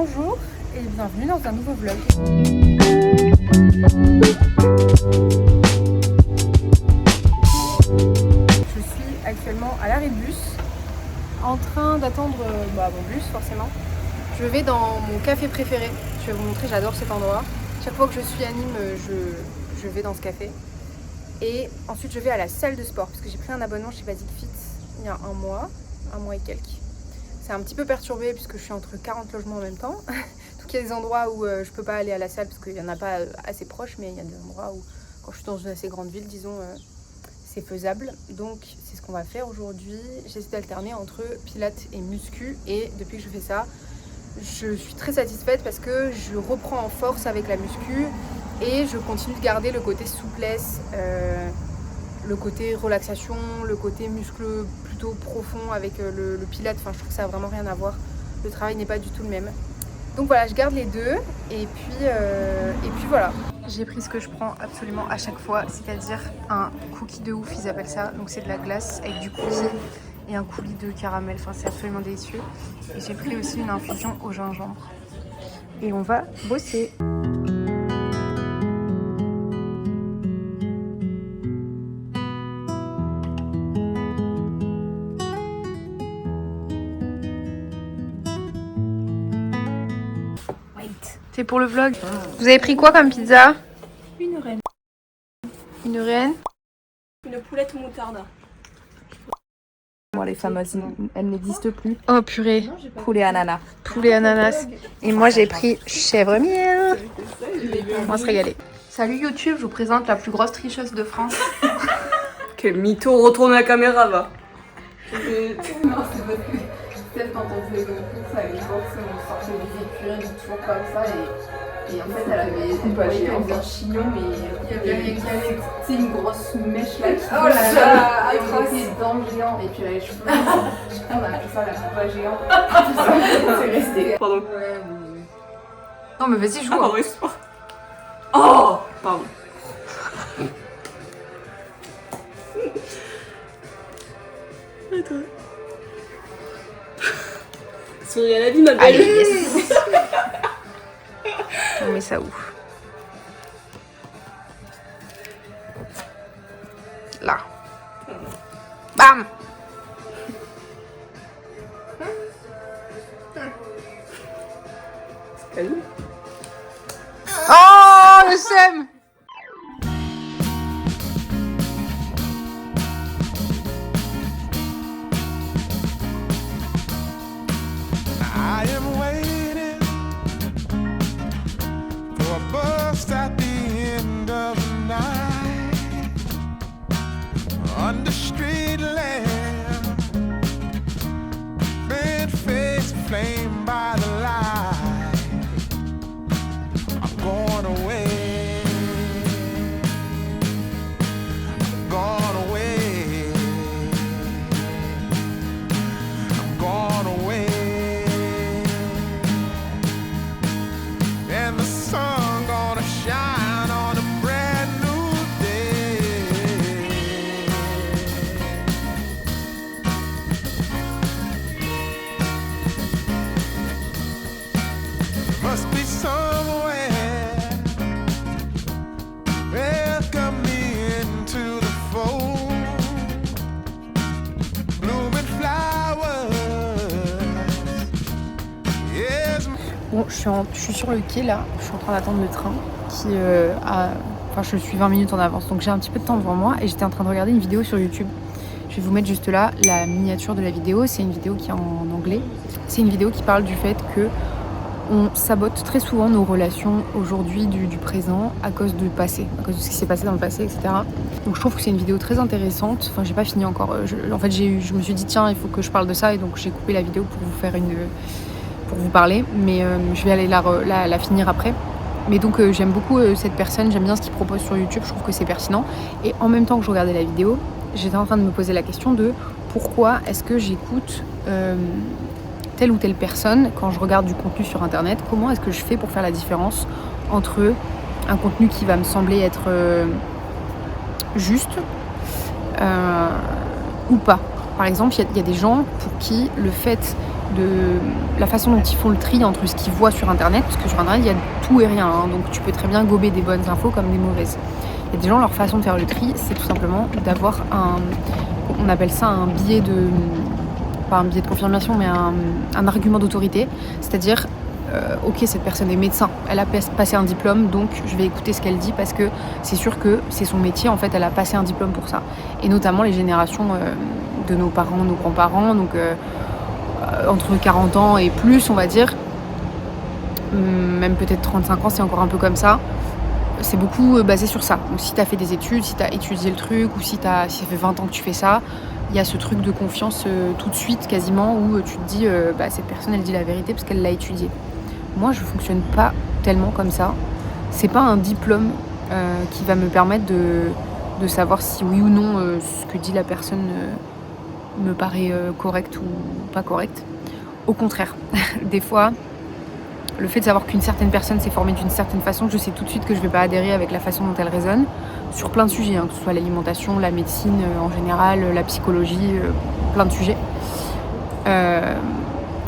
Bonjour et bienvenue dans un nouveau vlog. Je suis actuellement à l'arrêt de bus, en train d'attendre mon bus forcément. Je vais dans mon café préféré, je vais vous montrer, j'adore cet endroit. Chaque fois que je suis à Nîmes, je vais dans ce café. Et ensuite je vais à la salle de sport parce que j'ai pris un abonnement chez Basic Fit il y a un mois et quelques. C'est un petit peu perturbé puisque je suis entre 40 logements en même temps. Donc il y a des endroits où je peux pas aller à la salle parce qu'il n'y en a pas assez proche, mais il y a des endroits où quand je suis dans une assez grande ville, disons, c'est faisable. Donc c'est ce qu'on va faire aujourd'hui. J'essaie d'alterner entre pilates et muscu et depuis que je fais ça, je suis très satisfaite parce que je reprends en force avec la muscu et je continue de garder le côté souplesse, le côté relaxation, le côté muscle plutôt profond avec le pilate. Enfin, je trouve que ça n'a vraiment rien à voir. Le travail n'est pas du tout le même. Donc voilà, je garde les deux et puis voilà. J'ai pris ce que je prends absolument à chaque fois, c'est-à-dire un cookie de ouf, ils appellent ça. Donc c'est de la glace avec du cookie et un coulis de caramel. Enfin, c'est absolument délicieux. Et j'ai pris aussi une infusion au gingembre. Et on va bosser. C'est pour le vlog. Vous avez pris quoi comme pizza? Une reine. Une reine. Une poulette moutarde. Moi, les fameuses, elles n'existent plus. Oh purée. Poulet ananas. Poulet ananas. Et moi j'ai pris chèvre miel. On va se régaler. Salut YouTube, je vous présente la plus grosse tricheuse de France. Quel mytho, retourne la caméra, va. Non, c'est parce que Steph, quand on faisait nos courses avec Box, on sortait des écuries, toujours comme ça. Et en fait, elle avait un chignon, mais il y avait une grosse mèche là qui était dans le géant. Et puis elle avait les cheveux. On a appelé ça la coupa géant. C'est resté. Pardon. Ouais, non, mais vas-y, joue. Ah, pardon, excuse-moi. Oh, pardon. Et toi? Souris à la vie, ma belle. Allez, yes. On met ça où? Là. Bam. Salut. Oh, le seum. I am waiting for a bus at the end of the night under street lamp, bent face flamed by the light. I'm going away, gone away, I'm gone away. And the sun gonna shine on a brand new day. Must be somewhere welcome me into the fold. Blooming flowers, yes. Bon, je suis sur le quai là, je suis en train d'attendre le train qui Enfin, je suis 20 minutes en avance, donc j'ai un petit peu de temps devant moi et j'étais en train de regarder une vidéo sur YouTube. Je vais vous mettre juste là la miniature de la vidéo, c'est une vidéo qui est en anglais. C'est une vidéo qui parle du fait que on sabote très souvent nos relations aujourd'hui du présent à cause du passé, à cause de ce qui s'est passé dans le passé, etc. Donc je trouve que c'est une vidéo très intéressante. Enfin, j'ai pas fini encore. En fait, je me suis dit tiens, il faut que je parle de ça et donc j'ai coupé la vidéo pour vous faire pour vous parler, mais je vais aller la finir après. Mais donc j'aime beaucoup cette personne, j'aime bien ce qu'il propose sur YouTube, je trouve que c'est pertinent. Et en même temps que je regardais la vidéo, j'étais en train de me poser la question de pourquoi est-ce que j'écoute telle ou telle personne quand je regarde du contenu sur internet. Comment est-ce que je fais pour faire la différence entre un contenu qui va me sembler être juste ou pas. Par exemple, il y a des gens pour qui le fait de la façon dont ils font le tri entre ce qu'ils voient sur internet, parce que sur internet il y a tout et rien, hein, donc tu peux très bien gober des bonnes infos comme des mauvaises. Il y a des gens, leur façon de faire le tri, c'est tout simplement d'avoir on appelle ça un biais de, pas un biais de confirmation, mais un argument d'autorité, c'est-à-dire ok, cette personne est médecin, elle a passé un diplôme, donc je vais écouter ce qu'elle dit parce que c'est sûr que c'est son métier, en fait elle a passé un diplôme pour ça. Et notamment les générations de nos parents, nos grands-parents, donc entre 40 ans et plus on va dire, même peut-être 35 ans, c'est encore un peu comme ça. C'est beaucoup basé sur ça. Donc si tu as fait des études, si tu as étudié le truc, ou si ça fait 20 ans que tu fais ça, il y a ce truc de confiance tout de suite quasiment où tu te dis cette personne elle dit la vérité parce qu'elle l'a étudié. Moi je fonctionne pas tellement comme ça. C'est pas un diplôme qui va me permettre de savoir si oui ou non ce que dit la personne me paraît correct ou pas correct. Au contraire, des fois le fait de savoir qu'une certaine personne s'est formée d'une certaine façon, je sais tout de suite que je vais pas adhérer avec la façon dont elle raisonne sur plein de sujets, hein, que ce soit l'alimentation, la médecine en général, la psychologie, plein de sujets.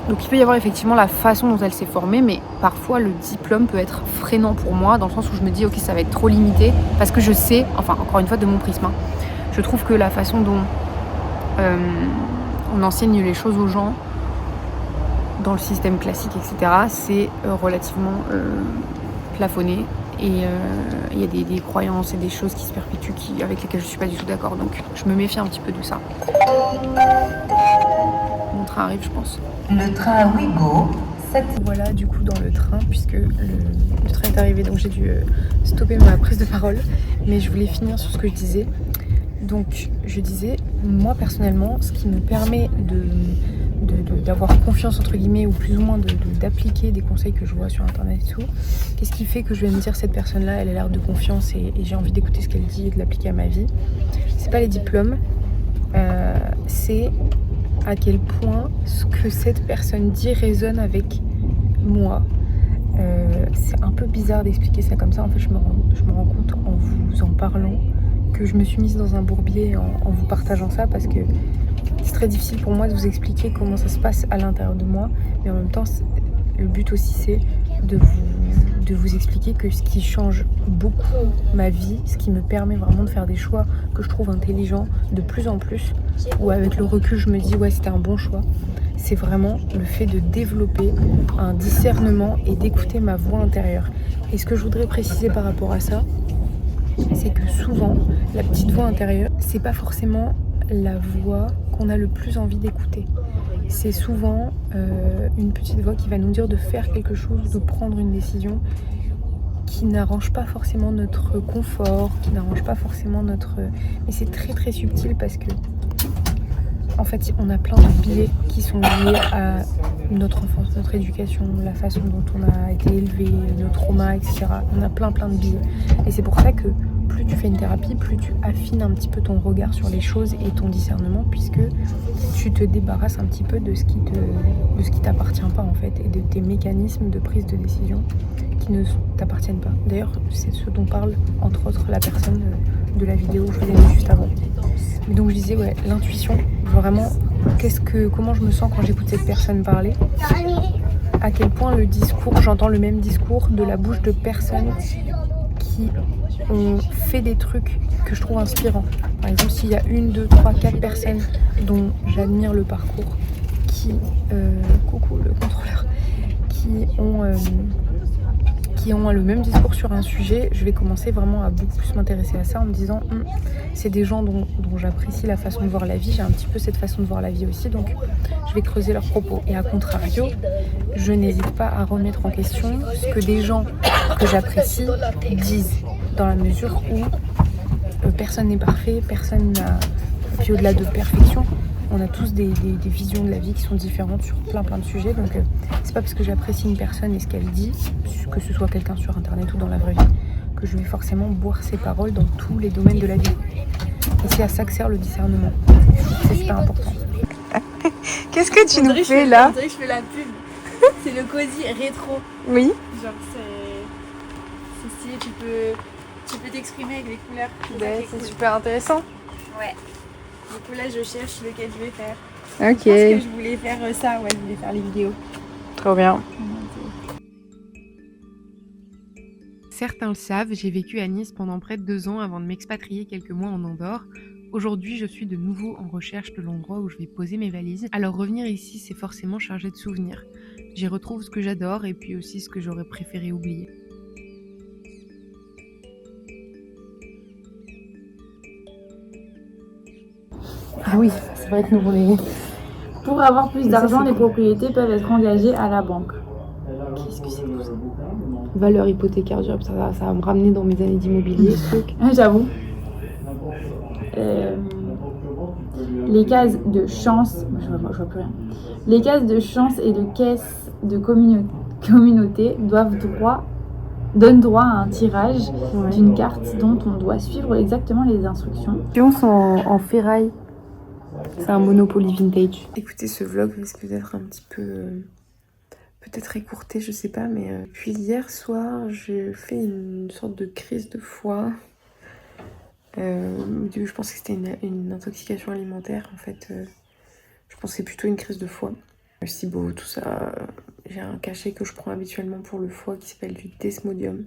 Donc il peut y avoir effectivement la façon dont elle s'est formée, mais parfois le diplôme peut être freinant pour moi, dans le sens où je me dis ok, ça va être trop limité, parce que je sais, enfin encore une fois de mon prisme, hein, je trouve que la façon dont on enseigne les choses aux gens dans le système classique, etc., c'est relativement plafonné. Et il y a des croyances et des choses qui se perpétuent avec lesquelles je suis pas du tout d'accord. Donc je me méfie un petit peu de ça. Mon train arrive, je pense. Le train Ouigo, Voilà, du coup, dans le train, puisque le train est arrivé, donc j'ai dû stopper ma prise de parole. Mais je voulais finir sur ce que je disais. Donc, je disais, moi personnellement, ce qui me permet d'avoir confiance entre guillemets, ou plus ou moins d'appliquer des conseils que je vois sur internet et tout, qu'est-ce qui fait que je vais me dire cette personne là elle a l'air de confiance et j'ai envie d'écouter ce qu'elle dit et de l'appliquer à ma vie? C'est pas les diplômes, c'est à quel point ce que cette personne dit résonne avec moi. C'est un peu bizarre d'expliquer ça comme ça, en fait je me rends compte en vous en parlant que je me suis mise dans un bourbier en vous partageant ça, parce que c'est très difficile pour moi de vous expliquer comment ça se passe à l'intérieur de moi, mais en même temps le but aussi c'est de vous expliquer que ce qui change beaucoup ma vie, ce qui me permet vraiment de faire des choix que je trouve intelligents de plus en plus, ou avec le recul je me dis ouais c'était un bon choix, c'est vraiment le fait de développer un discernement et d'écouter ma voix intérieure. Et ce que je voudrais préciser par rapport à ça, c'est que souvent la petite voix intérieure, c'est pas forcément la voix qu'on a le plus envie d'écouter. C'est souvent une petite voix qui va nous dire de faire quelque chose, de prendre une décision qui n'arrange pas forcément notre confort, qui n'arrange pas forcément notre... Mais c'est très très subtil parce que en fait on a plein de biais qui sont liés à notre enfance, notre éducation, la façon dont on a été élevé, nos traumas, etc. On a plein de biais. Et c'est pour ça que plus tu fais une thérapie, plus tu affines un petit peu ton regard sur les choses et ton discernement, puisque tu te débarrasses un petit peu de ce qui t'appartient pas en fait, et de tes mécanismes de prise de décision qui ne t'appartiennent pas. D'ailleurs, c'est ce dont parle entre autres la personne de la vidéo que je vous ai vue juste avant. Mais donc je disais ouais, l'intuition, vraiment, comment je me sens quand j'écoute cette personne parler, à quel point le discours, j'entends le même discours de la bouche de personnes qui ont fait des trucs que je trouve inspirants. Par exemple, s'il y a 1, 2, 3, 4 personnes dont j'admire le parcours, coucou le contrôleur, qui ont le même discours sur un sujet, je vais commencer vraiment à beaucoup plus m'intéresser à ça en me disant c'est des gens dont j'apprécie la façon de voir la vie, j'ai un petit peu cette façon de voir la vie aussi, donc je vais creuser leurs propos. Et à contrario, je n'hésite pas à remettre en question ce que des gens que j'apprécie disent, dans la mesure où personne n'est parfait, personne n'a... Puis au-delà de perfection, on a tous des visions de la vie qui sont différentes sur plein de sujets, donc c'est pas parce que j'apprécie une personne et ce qu'elle dit, que ce soit quelqu'un sur internet ou dans la vraie vie, que je vais forcément boire ses paroles dans tous les domaines de la vie. Et c'est à ça que sert le discernement. C'est super important. Qu'est-ce que tu nous fais là? On dirait que je fais la pub. C'est le cosy rétro. Oui. Genre c'est stylé, tu peux t'exprimer avec les couleurs. C'est super intéressant. Ouais. Du coup là je cherche lequel je vais faire. Ok. Je pense que je voulais faire ça, ouais, je voulais faire les vidéos. Trop bien. Certains le savent, j'ai vécu à Nice pendant près de 2 ans avant de m'expatrier quelques mois en Andorre. Aujourd'hui, je suis de nouveau en recherche de l'endroit où je vais poser mes valises. Alors revenir ici, c'est forcément chargé de souvenirs. J'y retrouve ce que j'adore et puis aussi ce que j'aurais préféré oublier. Ah oui, c'est vrai que nous, pour avoir plus d'argent, les propriétés peuvent être engagées à la banque. Qu'est-ce que c'est tout ça? Valeur hypothécaire durable, ça va me ramener dans mes années d'immobilier, ce truc. J'avoue. Les cases de chance, je vois plus rien. Les cases de chance et de caisse de communauté donnent droit à un tirage d'une carte dont on doit suivre exactement les instructions. Les gens sont en ferraille. C'est un Monopoly vintage. Écoutez, ce vlog risque d'être un petit peu... peut-être écourté, je sais pas, mais... Puis hier soir, j'ai fait une sorte de crise de foie. Au début, je pensais que c'était une intoxication alimentaire. En fait, je pensais plutôt une crise de foie. SIBO, tout ça. J'ai un cachet que je prends habituellement pour le foie qui s'appelle du Desmodium.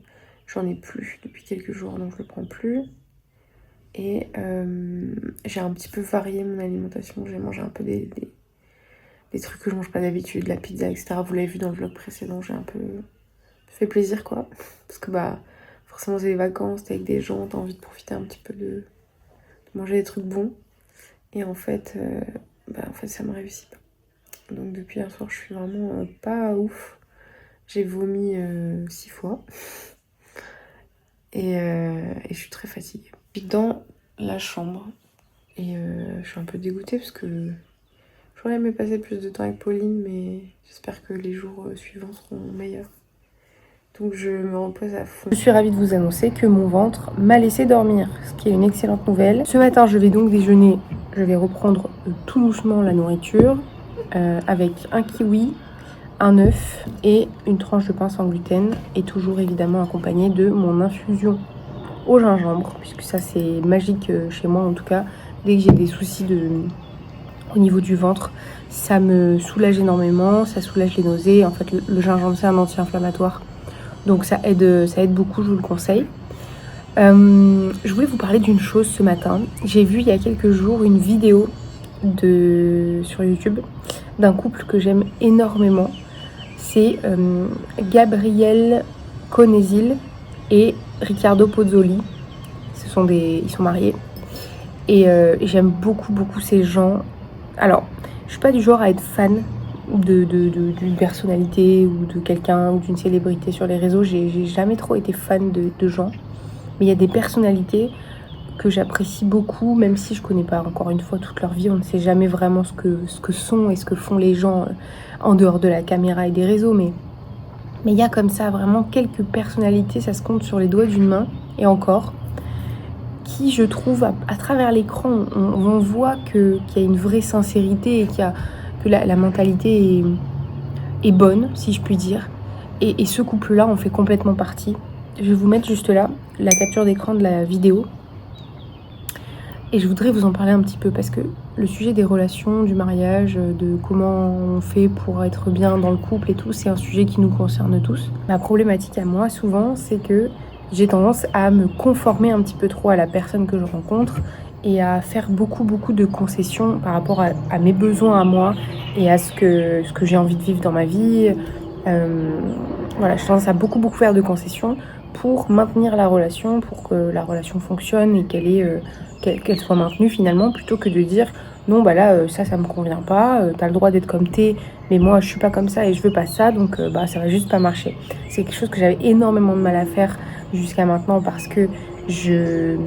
J'en ai plus depuis quelques jours, donc je le prends plus. Et j'ai un petit peu varié mon alimentation. J'ai mangé un peu des trucs que je mange pas d'habitude, la pizza, etc. Vous l'avez vu dans le vlog précédent, j'ai un peu fait plaisir, quoi. Parce que bah forcément c'est les vacances, t'es avec des gens, t'as envie de profiter un petit peu de manger des trucs bons. Et en fait, ça me réussit pas. Donc depuis hier soir, je suis vraiment pas ouf. J'ai vomi 6 fois. Et je suis très fatiguée. Je suis dans la chambre et je suis un peu dégoûtée parce que j'aurais aimé passer plus de temps avec Pauline, mais j'espère que les jours suivants seront meilleurs. Donc je me repose à fond. Je suis ravie de vous annoncer que mon ventre m'a laissé dormir, ce qui est une excellente nouvelle. Ce matin, je vais donc déjeuner. Je vais reprendre tout doucement la nourriture avec un kiwi, un œuf et une tranche de pain sans gluten, et toujours évidemment accompagné de mon infusion au gingembre, puisque ça c'est magique chez moi en tout cas. Dès que j'ai des soucis au niveau du ventre, ça me soulage énormément, ça soulage les nausées. En fait, le gingembre c'est un anti-inflammatoire, donc ça aide beaucoup, je vous le conseille. Je voulais vous parler d'une chose ce matin. J'ai vu il y a quelques jours une vidéo sur YouTube d'un couple que j'aime énormément. C'est Gabrielle Conesil et Riccardo Pozzoli. Ils sont mariés. Et j'aime beaucoup ces gens. Alors, je suis pas du genre à être fan d'une personnalité ou de quelqu'un ou d'une célébrité sur les réseaux. J'ai jamais trop été fan de gens. Mais il y a des personnalités que j'apprécie beaucoup, même si je connais pas encore une fois toute leur vie. On ne sait jamais vraiment ce que sont et ce que font les gens en dehors de la caméra et des réseaux. Mais il y a comme ça vraiment quelques personnalités, ça se compte sur les doigts d'une main, et encore, qui je trouve à travers l'écran, on voit qu'il y a une vraie sincérité et que la mentalité est bonne, si je puis dire. Et ce couple-là en fait complètement partie. Je vais vous mettre juste là la capture d'écran de la vidéo. Et je voudrais vous en parler un petit peu parce que le sujet des relations, du mariage, de comment on fait pour être bien dans le couple et tout, c'est un sujet qui nous concerne tous. Ma problématique à moi, souvent, c'est que j'ai tendance à me conformer un petit peu trop à la personne que je rencontre et à faire beaucoup de concessions par rapport à mes besoins à moi et à ce que j'ai envie de vivre dans ma vie. Voilà, j'ai tendance à beaucoup faire de concessions pour maintenir la relation, pour que la relation fonctionne et qu'elle soit maintenue finalement, plutôt que de dire non bah là ça me convient pas, t'as le droit d'être comme t'es, mais moi je suis pas comme ça et je veux pas ça, donc ça va juste pas marcher. C'est quelque chose que j'avais énormément de mal à faire jusqu'à maintenant parce que j'ai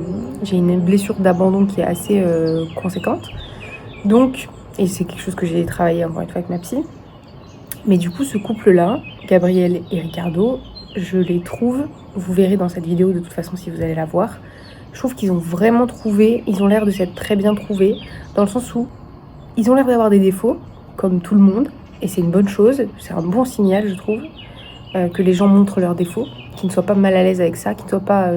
une blessure d'abandon qui est assez conséquente, donc, et c'est quelque chose que j'ai travaillé encore une fois avec ma psy. Mais du coup ce couple là, Gabrielle et Riccardo, je les trouve, vous verrez dans cette vidéo de toute façon si vous allez la voir, je trouve qu'ils ont vraiment trouvé, ils ont l'air de s'être très bien trouvés, dans le sens où ils ont l'air d'avoir des défauts, comme tout le monde, et c'est une bonne chose, c'est un bon signal je trouve, que les gens montrent leurs défauts, qu'ils ne soient pas mal à l'aise avec ça, qu'ils ne soient pas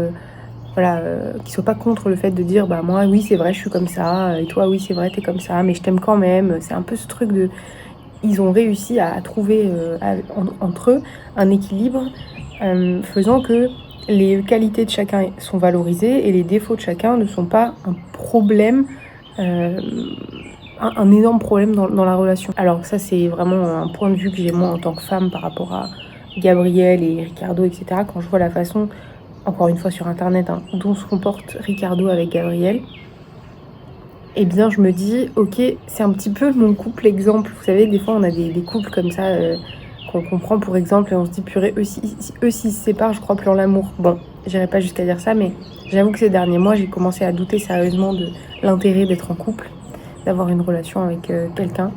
qui soient pas contre le fait de dire bah moi oui c'est vrai je suis comme ça et toi oui c'est vrai t'es comme ça mais je t'aime quand même. C'est un peu ce truc de ils ont réussi à trouver entre eux un équilibre faisant que les qualités de chacun sont valorisées et les défauts de chacun ne sont pas un problème, un énorme problème dans la relation. Alors ça c'est vraiment un point de vue que j'ai moi en tant que femme par rapport à Gabriel et Ricardo, etc. Quand je vois la façon, encore une fois sur internet, dont se comporte Ricardo avec Gabriel, eh bien je me dis ok, c'est un petit peu mon couple exemple. Vous savez, des fois on a des couples comme ça qu'on prend pour exemple et on se dit purée, eux s'ils se séparent, je crois plus en l'amour. Bon, j'irai pas jusqu'à dire ça, mais j'avoue que ces derniers mois j'ai commencé à douter sérieusement de l'intérêt d'être en couple, d'avoir une relation avec quelqu'un.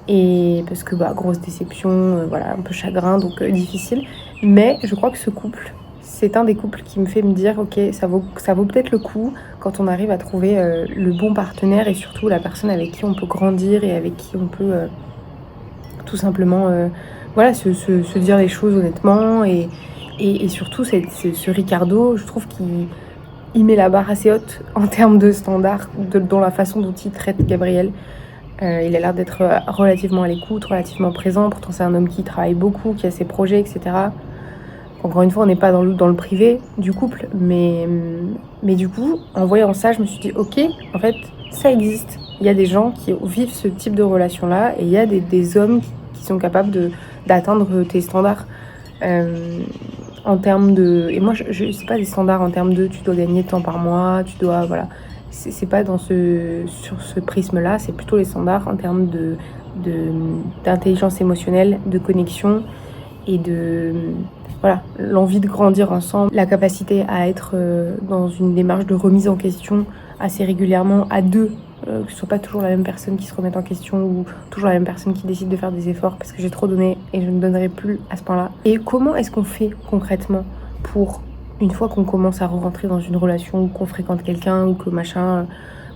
Et parce que grosse déception, voilà, un peu chagrin, donc difficile. Mais je crois que ce couple, c'est un des couples qui me fait me dire ok, ça vaut peut-être le coup quand on arrive à trouver le bon partenaire et surtout la personne avec qui on peut grandir et avec qui on peut tout simplement se dire les choses honnêtement et surtout ce Ricardo, je trouve qu'il met la barre assez haute en termes de standards dans la façon dont il traite Gabriel. Il a l'air d'être relativement à l'écoute, relativement présent. Pourtant, c'est un homme qui travaille beaucoup, qui a ses projets, etc. Encore une fois, on n'est pas dans le privé du couple. Mais du coup, en voyant ça, je me suis dit, ok, en fait, ça existe. Il y a des gens qui vivent ce type de relation-là. Et il y a des hommes qui sont capables d'atteindre tes standards. En termes de... Et moi, je sais pas des standards en termes de tu dois gagner tant par mois, tu dois... Voilà. C'est pas sur ce prisme-là, c'est plutôt les standards en termes d'intelligence émotionnelle, de connexion et de l'envie de grandir ensemble, la capacité à être dans une démarche de remise en question assez régulièrement à deux, que ce soit pas toujours la même personne qui se remette en question ou toujours la même personne qui décide de faire des efforts parce que j'ai trop donné et je ne donnerai plus à ce point-là. Et comment est-ce qu'on fait concrètement pour... Une fois qu'on commence à rentrer dans une relation ou qu'on fréquente quelqu'un ou que machin,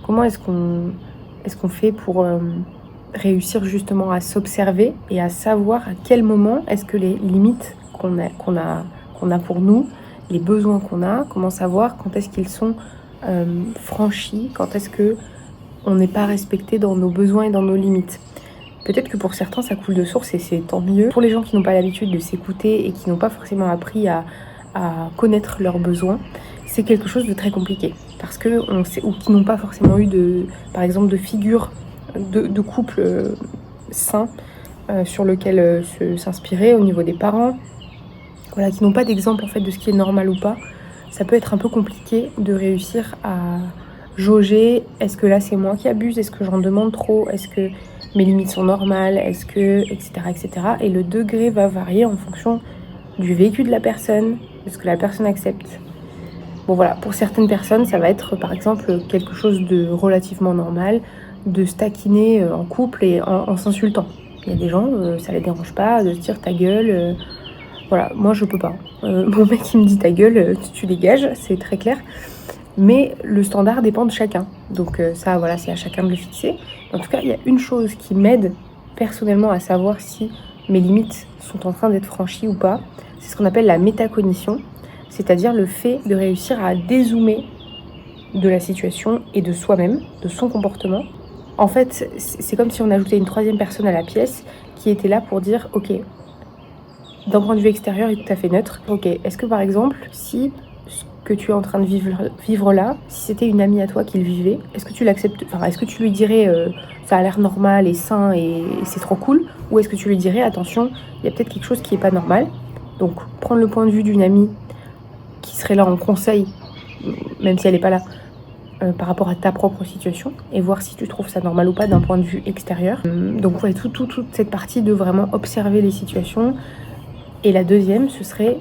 comment est-ce qu'on fait pour réussir justement à s'observer et à savoir à quel moment est-ce que les limites qu'on a pour nous, les besoins qu'on a, comment savoir quand est-ce qu'ils sont franchis, quand est-ce que on n'est pas respecté dans nos besoins et dans nos limites. Peut-être que pour certains ça coule de source et c'est tant mieux. Pour les gens qui n'ont pas l'habitude de s'écouter et qui n'ont pas forcément appris à connaître leurs besoins, c'est quelque chose de très compliqué parce que on sait, ou qui n'ont pas forcément eu par exemple de figure de couple sain sur lequel s'inspirer au niveau des parents, qui n'ont pas d'exemple en fait de ce qui est normal ou pas. Ça peut être un peu compliqué de réussir à jauger, est-ce que là c'est moi qui abuse, est-ce que j'en demande trop, est-ce que mes limites sont normales, est-ce que etc. Et le degré va varier en fonction du vécu de la personne, de ce que la personne accepte. Bon voilà, pour certaines personnes, ça va être par exemple quelque chose de relativement normal, de se taquiner en couple et en s'insultant. Il y a des gens, ça les dérange pas de se dire ta gueule. Voilà, moi je peux pas. Mon mec il me dit ta gueule, tu dégages, c'est très clair. Mais le standard dépend de chacun. Donc ça voilà, c'est à chacun de le fixer. En tout cas, il y a une chose qui m'aide personnellement à savoir si mes limites sont en train d'être franchies ou pas. C'est ce qu'on appelle la métacognition, c'est-à-dire le fait de réussir à dézoomer de la situation et de soi-même, de son comportement. En fait, c'est comme si on ajoutait une troisième personne à la pièce qui était là pour dire « Ok, d'un point de vue extérieur, il est tout à fait neutre. Ok, est-ce que par exemple, si ce que tu es en train de vivre là, si c'était une amie à toi qui le vivait, est-ce que tu l'acceptes, est-ce que tu lui dirais ça a l'air normal et sain et c'est trop cool, ou est-ce que tu lui dirais attention, il y a peut-être quelque chose qui est pas normal. Donc prendre le point de vue d'une amie qui serait là en conseil, même si elle n'est pas là, par rapport à ta propre situation, et voir si tu trouves ça normal ou pas d'un point de vue extérieur. Donc ouais, toute cette partie de vraiment observer les situations. Et la deuxième, ce serait,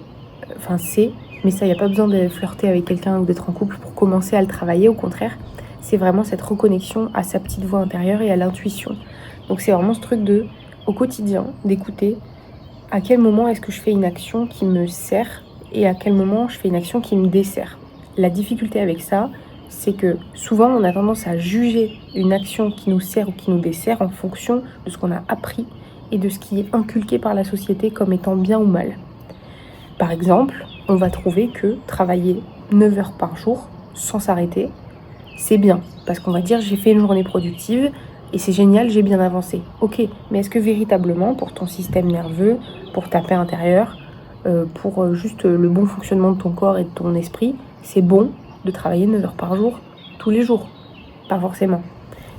mais ça, il n'y a pas besoin de flirter avec quelqu'un ou d'être en couple pour commencer à le travailler, au contraire, c'est vraiment cette reconnexion à sa petite voix intérieure et à l'intuition. Donc c'est vraiment ce truc au quotidien, d'écouter à quel moment est-ce que je fais une action qui me sert et à quel moment je fais une action qui me dessert. La difficulté avec ça, c'est que souvent on a tendance à juger une action qui nous sert ou qui nous dessert en fonction de ce qu'on a appris et de ce qui est inculqué par la société comme étant bien ou mal. Par exemple, on va trouver que travailler 9 heures par jour sans s'arrêter, c'est bien. Parce qu'on va dire j'ai fait une journée productive et c'est génial, j'ai bien avancé. Ok, mais est-ce que véritablement pour ton système nerveux, pour ta paix intérieure, pour juste le bon fonctionnement de ton corps et de ton esprit, c'est bon de travailler 9 heures par jour, tous les jours? Pas forcément.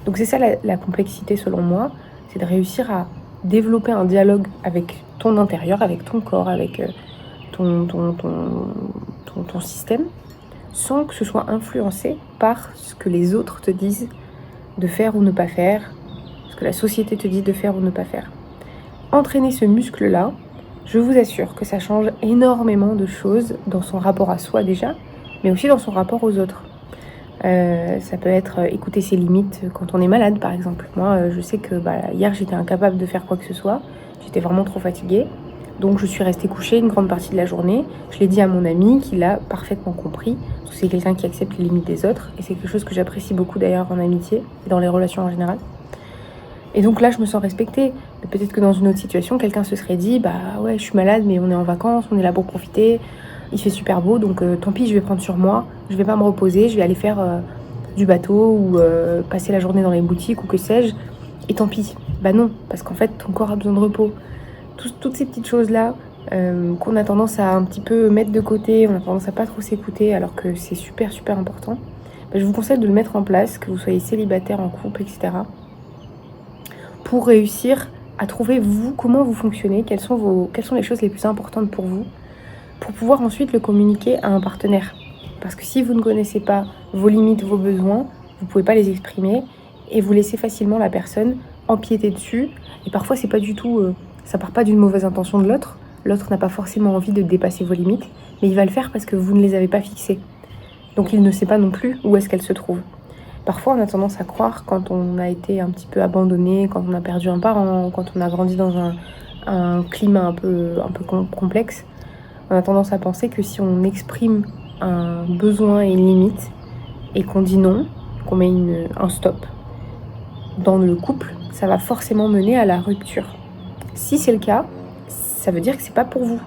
Donc c'est ça la complexité selon moi, c'est de réussir à développer un dialogue avec ton intérieur, avec ton corps, avec ton système, sans que ce soit influencé par ce que les autres te disent de faire ou ne pas faire, ce que la société te dit de faire ou ne pas faire. Entraîner ce muscle-là, je vous assure que ça change énormément de choses dans son rapport à soi déjà, mais aussi dans son rapport aux autres. Ça peut être écouter ses limites quand on est malade par exemple. Moi je sais que hier j'étais incapable de faire quoi que ce soit, j'étais vraiment trop fatiguée, donc je suis restée couchée une grande partie de la journée. Je l'ai dit à mon ami qui l'a parfaitement compris, parce que c'est quelqu'un qui accepte les limites des autres, et c'est quelque chose que j'apprécie beaucoup d'ailleurs en amitié et dans les relations en général. Et donc là je me sens respectée. Mais peut-être que dans une autre situation quelqu'un se serait dit ouais je suis malade mais on est en vacances, on est là pour profiter, il fait super beau, donc tant pis, je vais prendre sur moi, je vais pas me reposer, je vais aller faire du bateau ou passer la journée dans les boutiques ou que sais-je, et tant pis. Non, parce qu'en fait, ton corps a besoin de repos. Toutes ces petites choses-là qu'on a tendance à un petit peu mettre de côté, on a tendance à pas trop s'écouter, alors que c'est super, super important. Je vous conseille de le mettre en place, que vous soyez célibataire, en couple, etc. pour réussir à trouver, vous, comment vous fonctionnez, quelles sont les choses les plus importantes pour vous, pour pouvoir ensuite le communiquer à un partenaire. Parce que si vous ne connaissez pas vos limites, vos besoins, vous ne pouvez pas les exprimer et vous laissez facilement la personne empiéter dessus. Et parfois, c'est pas du tout, ça part pas d'une mauvaise intention de l'autre. L'autre n'a pas forcément envie de dépasser vos limites, mais il va le faire parce que vous ne les avez pas fixées. Donc il ne sait pas non plus où est-ce qu'elles se trouvent. Parfois, on a tendance à croire, quand on a été un petit peu abandonné, quand on a perdu un parent, quand on a grandi dans un climat un peu complexe, on a tendance à penser que si on exprime un besoin et une limite et qu'on dit non, qu'on met un stop dans le couple, ça va forcément mener à la rupture. Si c'est le cas, ça veut dire que c'est pas pour vous.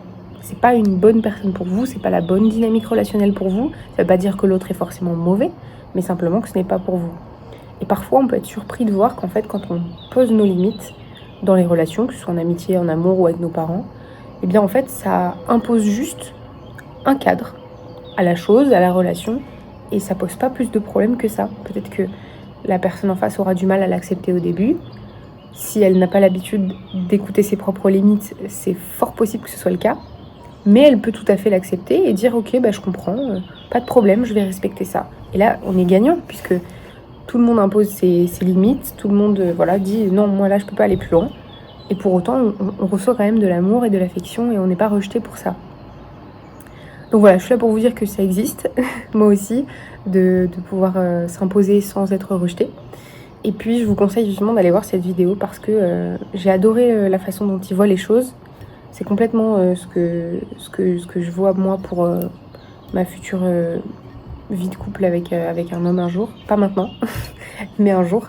C'est pas une bonne personne pour vous, c'est pas la bonne dynamique relationnelle pour vous. Ça veut pas dire que l'autre est forcément mauvais, mais simplement que ce n'est pas pour vous. Et parfois, on peut être surpris de voir qu'en fait, quand on pose nos limites dans les relations, que ce soit en amitié, en amour ou avec nos parents, eh bien en fait ça impose juste un cadre à la chose, à la relation, et ça pose pas plus de problèmes que ça. Peut-être que la personne en face aura du mal à l'accepter au début. Si elle n'a pas l'habitude d'écouter ses propres limites, c'est fort possible que ce soit le cas, mais elle peut tout à fait l'accepter et dire ok, je comprends, pas de problème, je vais respecter ça. Et là on est gagnant puisque tout le monde impose ses limites, tout le monde dit non, moi là je peux pas aller plus loin. Et pour autant, on reçoit quand même de l'amour et de l'affection et on n'est pas rejeté pour ça. Donc voilà, je suis là pour vous dire que ça existe, moi aussi, de pouvoir s'imposer sans être rejeté. Et puis je vous conseille justement d'aller voir cette vidéo parce que j'ai adoré la façon dont il voit les choses. C'est complètement ce que je vois moi pour ma future vie de couple avec un homme un jour. Pas maintenant, mais un jour.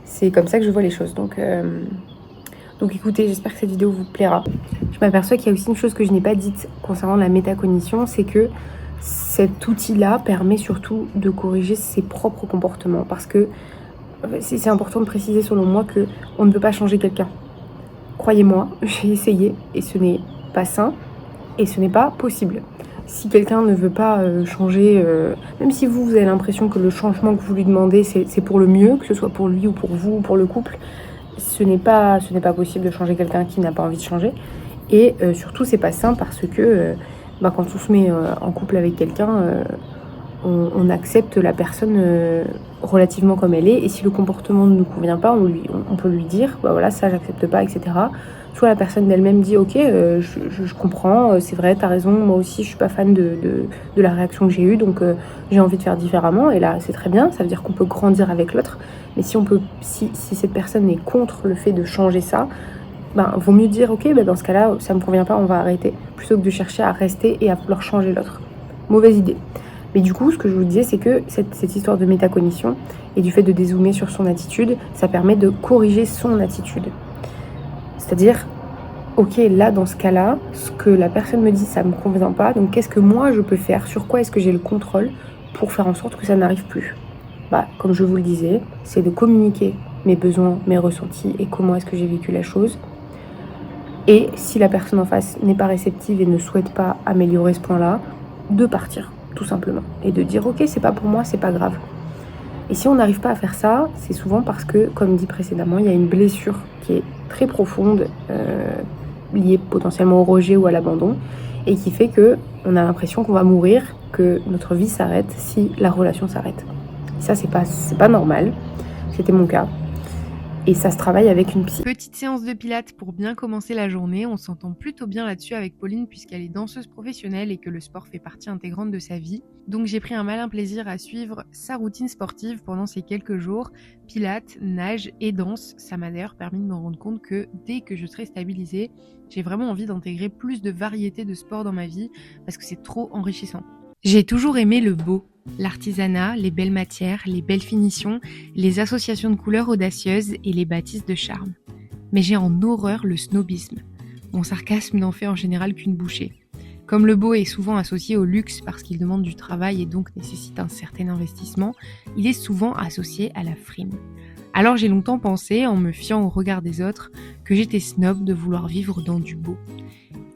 C'est comme ça que je vois les choses. Donc écoutez, j'espère que cette vidéo vous plaira. Je m'aperçois qu'il y a aussi une chose que je n'ai pas dite concernant la métacognition, c'est que cet outil-là permet surtout de corriger ses propres comportements. Parce que c'est important de préciser selon moi qu'on ne peut pas changer quelqu'un. Croyez-moi, j'ai essayé et ce n'est pas sain et ce n'est pas possible. Si quelqu'un ne veut pas changer, même si vous avez l'impression que le changement que vous lui demandez c'est pour le mieux, que ce soit pour lui ou pour vous ou pour le couple, ce n'est pas possible de changer quelqu'un qui n'a pas envie de changer. Et surtout c'est pas sain parce que quand on se met en couple avec quelqu'un, on accepte la personne relativement comme elle est, et si le comportement ne nous convient pas, on peut lui dire ça j'accepte pas, etc. Soit la personne d'elle-même dit ok, je comprends, c'est vrai, t'as raison, moi aussi je suis pas fan de la réaction que j'ai eue, donc j'ai envie de faire différemment, et là c'est très bien, ça veut dire qu'on peut grandir avec l'autre. Mais si cette personne est contre le fait de changer ça, vaut mieux dire ok, dans ce cas-là ça me convient pas, on va arrêter, plutôt que de chercher à rester et à vouloir changer l'autre. Mauvaise idée. Mais du coup, ce que je vous disais, c'est que cette histoire de métacognition et du fait de dézoomer sur son attitude, ça permet de corriger son attitude. C'est-à-dire, ok, là, dans ce cas-là, ce que la personne me dit, ça me convient pas. Donc, qu'est-ce que moi, je peux faire? Sur quoi est-ce que j'ai le contrôle pour faire en sorte que ça n'arrive plus? Bah, comme je vous le disais, c'est de communiquer mes besoins, mes ressentis et comment est-ce que j'ai vécu la chose. Et si la personne en face n'est pas réceptive et ne souhaite pas améliorer ce point-là, de partir, tout simplement. Et de dire, ok, c'est pas pour moi, c'est pas grave. Et si on n'arrive pas à faire ça, c'est souvent parce que, comme dit précédemment, il y a une blessure qui est très profonde, liée potentiellement au rejet ou à l'abandon, et qui fait qu'on a l'impression qu'on va mourir, que notre vie s'arrête si la relation s'arrête. Ça, c'est pas normal. C'était mon cas. Et ça se travaille avec une psy. Petite séance de pilates pour bien commencer la journée. On s'entend plutôt bien là-dessus avec Pauline puisqu'elle est danseuse professionnelle et que le sport fait partie intégrante de sa vie. Donc j'ai pris un malin plaisir à suivre sa routine sportive pendant ces quelques jours. Pilates, nage et danse. Ça m'a d'ailleurs permis de me rendre compte que dès que je serai stabilisée, j'ai vraiment envie d'intégrer plus de variétés de sports dans ma vie parce que c'est trop enrichissant. J'ai toujours aimé le beau, l'artisanat, les belles matières, les belles finitions, les associations de couleurs audacieuses et les bâtisses de charme. Mais j'ai en horreur le snobisme. Mon sarcasme n'en fait en général qu'une bouchée. Comme le beau est souvent associé au luxe parce qu'il demande du travail et donc nécessite un certain investissement, il est souvent associé à la frime. Alors j'ai longtemps pensé, en me fiant au regard des autres, que j'étais snob de vouloir vivre dans du beau.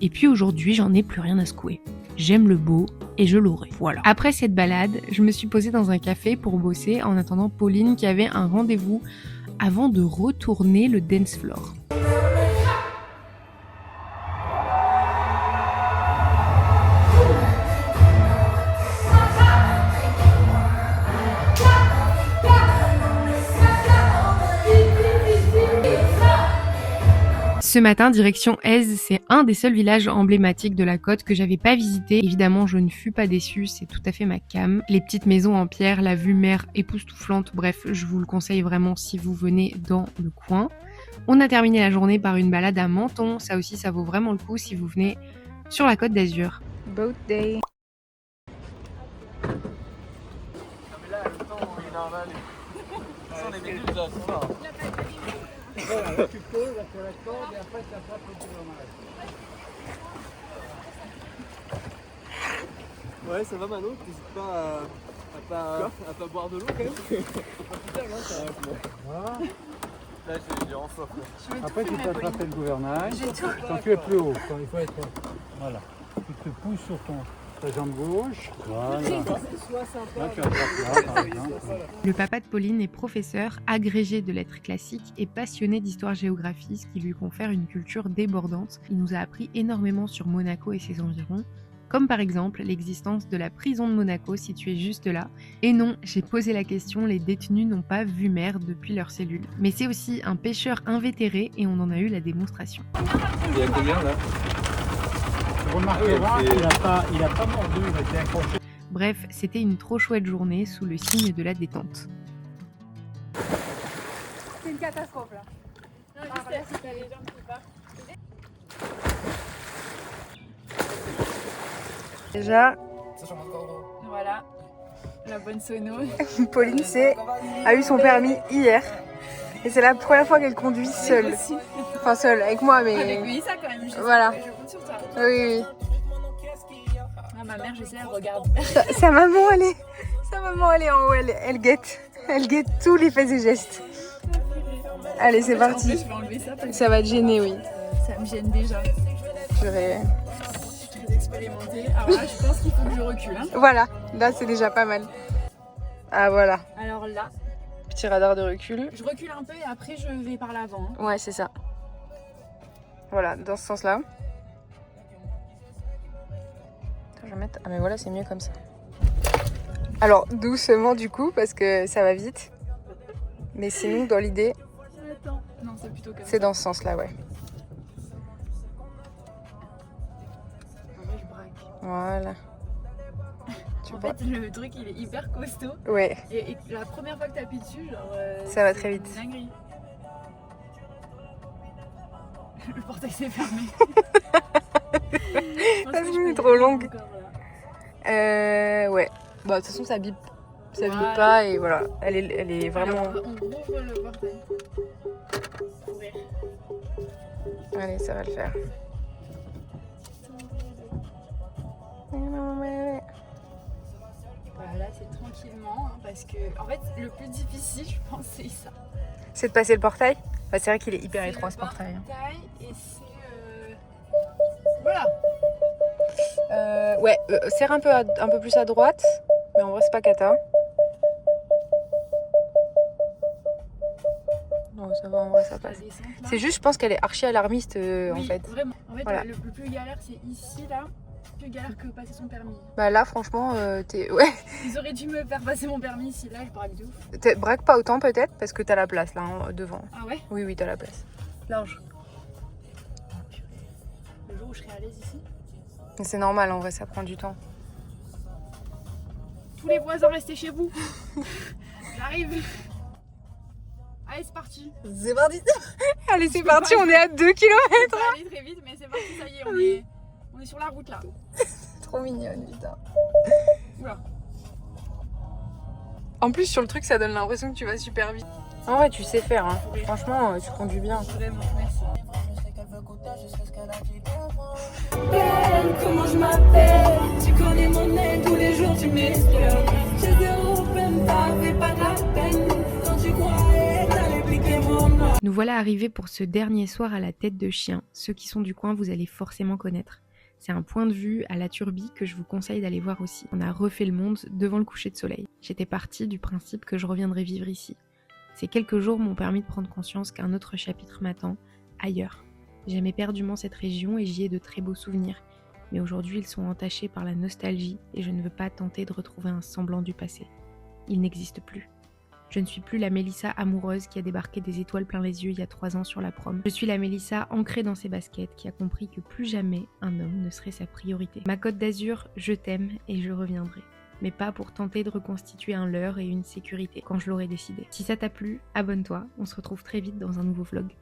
Et puis aujourd'hui, j'en ai plus rien à secouer. J'aime le beau et je l'aurai. Voilà. Après cette balade, je me suis posée dans un café pour bosser en attendant Pauline qui avait un rendez-vous avant de retourner le dance floor. Ce matin, direction Èze, c'est un des seuls villages emblématiques de la côte que j'avais pas visité. Évidemment, je ne fus pas déçue, c'est tout à fait ma came. Les petites maisons en pierre, la vue mer époustouflante, bref, je vous le conseille vraiment si vous venez dans le coin. On a terminé la journée par une balade à Menton, ça aussi ça vaut vraiment le coup si vous venez sur la côte d'Azur. Boat day. Ouais, ça va Mano, t'hésites pas à pas boire de l'eau quand même. Voilà. Là j'ai en soif. Après tu peux attraper le gouvernail. Quand tu es plus haut, quand il faut être. Voilà. Tu te pousses sur ta jambe gauche. Voilà. Là tu attrapes là par exemple. Le papa de Pauline est professeur, agrégé de lettres classiques et passionné d'histoire-géographie, ce qui lui confère une culture débordante. Il nous a appris énormément sur Monaco et ses environs, comme par exemple l'existence de la prison de Monaco située juste là. Et non, j'ai posé la question, les détenus n'ont pas vu mer depuis leur cellule. Mais c'est aussi un pêcheur invétéré et on en a eu la démonstration. Il y a combien là? Tu remarqueras qu'il n'a pas mordu, il a été accroché. Bref, c'était une trop chouette journée sous le signe de la détente. C'est une catastrophe là. Non, mais si t'as les jambes qui partent. Déjà, Voilà, la bonne sono. Pauline a eu son permis hier. Et c'est la première fois qu'elle conduit seule. Enfin seule, avec moi mais... Avec Mélissa quand même, Voilà. Je compte sur toi. Oui. Ah, ma mère, je sais, elle regarde. Sa maman elle est en haut, elle guette. Elle guette tous les faits et gestes. Allez c'est parti. En plus, je vais enlever ça parce que Ça va te gêner, oui. ça me gêne déjà. J'aurais... Je suis très expérimentée. Alors là, je pense qu'il faut que je recule. Hein. Voilà, là c'est déjà pas mal. Ah voilà, Alors là, petit radar de recul. je recule un peu et après je vais par l'avant. Hein. Ouais, c'est ça. Voilà, dans ce sens-là. Attends, je vais mettre... Ah mais voilà, c'est mieux comme ça. Alors, doucement du coup, parce que ça va vite. Mais sinon, dans l'idée, Attends. Non, c'est plutôt comme ça. c'est dans ce sens-là, ouais. En vrai, je braque. Voilà. Tu En vois? fait, le truc, il est hyper costaud. Ouais, Et la première fois que t'appuies dessus, genre... ça va c'est très vite. une dinguerie. Le portail s'est fermé. Parce que c'est trop longue. Ouais. Bah, de toute façon, ça bip. Ça bip pas et voilà. Elle est vraiment... Alors, on rouvre le portail. Ouvrir. Allez, ça va le faire. Voilà, là c'est tranquillement, hein, parce que en fait le plus difficile, je pense, c'est ça. C'est de passer le portail? Bah, c'est vrai qu'il est hyper étroit ce portail. Et c'est voilà. Ouais, serre un peu plus à droite, mais en vrai c'est pas cata. Non, ça va, en vrai ça passe. C'est juste, je pense qu'elle est archi alarmiste en Oui, fait. vraiment. En fait, Voilà. le plus galère c'est ici là, plus galère que passer son permis. Bah là franchement, t'es... Ouais. Ils auraient dû me faire passer mon permis ici là, je braque de ouf. Braque pas autant peut-être, parce que t'as la place là, hein, devant. Ah ouais? Oui, t'as la place. Large. Le jour où je serai à l'aise ici. Mais c'est normal, en vrai, ça prend du temps. Tous les voisins, restez chez vous. J'arrive. Allez, c'est parti. C'est parti. Allez, c'est parti, on est à 2 km. Ça va aller très vite, mais c'est parti, ça y est, on est sur la route là. Trop mignonne, putain. Oula. En plus, sur le truc, ça donne l'impression que tu vas super vite. En vrai, tu sais faire, hein. Franchement, tu conduis bien. Vraiment, merci. Comment je m'appelle? Tu connais mon nom, tous les jours tu m'espères. J'ai zéro peine, t'avais pas de la peine. Quand tu croyais, t'allais piquer mon nom. Nous voilà arrivés pour ce dernier soir à la tête de chien. Ceux qui sont du coin, vous allez forcément connaître. C'est un point de vue à la Turbie que je vous conseille d'aller voir aussi. On a refait le monde devant le coucher de soleil. J'étais partie du principe que je reviendrais vivre ici. Ces quelques jours m'ont permis de prendre conscience qu'un autre chapitre m'attend, ailleurs. J'aime éperdument cette région et j'y ai de très beaux souvenirs. Mais aujourd'hui, ils sont entachés par la nostalgie et je ne veux pas tenter de retrouver un semblant du passé. Il n'existe plus. Je ne suis plus la Mélissa amoureuse qui a débarqué des étoiles plein les yeux il y a 3 ans sur la prom. Je suis la Mélissa ancrée dans ses baskets qui a compris que plus jamais un homme ne serait sa priorité. Ma Côte d'Azur, je t'aime et je reviendrai. Mais pas pour tenter de reconstituer un leurre et une sécurité quand je l'aurai décidé. Si ça t'a plu, abonne-toi, on se retrouve très vite dans un nouveau vlog.